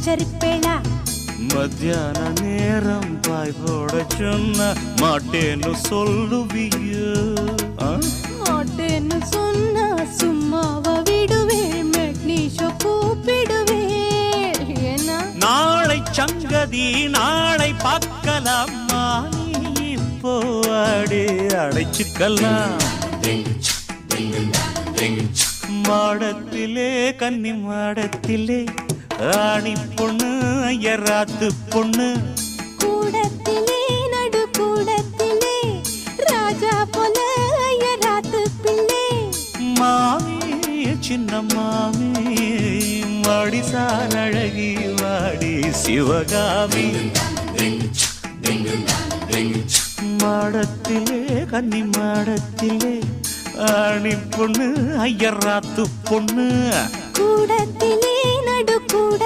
உச்சரிப்பேளா? மத்தியான நேரம் பாய் போட சொன்ன மாட்டேன்னு சொல்லுவியோ? மாட்டேன்னு சொன்னா சும்மாவ விடுவேன், மெக்னீஷோ கூப்பிடுவேன். ஏன்னா நாளை சங்கதி நாளை பார்க்கலாமா, நீ இப்போ ஆடி அடைச்சுக்கலாம். மாடத்திலே கன்னி மாடத்திலே ஆணி பொண்ணு ஐயராத்து பொண்ணு, கூடத்திலே நடு கூடத்திலே ராஜா போல ஐயராத்து பிள்ளை. மாமி சின்ன மாமி வாடிசார் அழகி வாடி சிவகாமி. மாடத்திலே கன்னி மாடத்திலே ஆணி பொண்ணு ஐயராத்து பொண்ணு, கூடத்திலே நடு கூட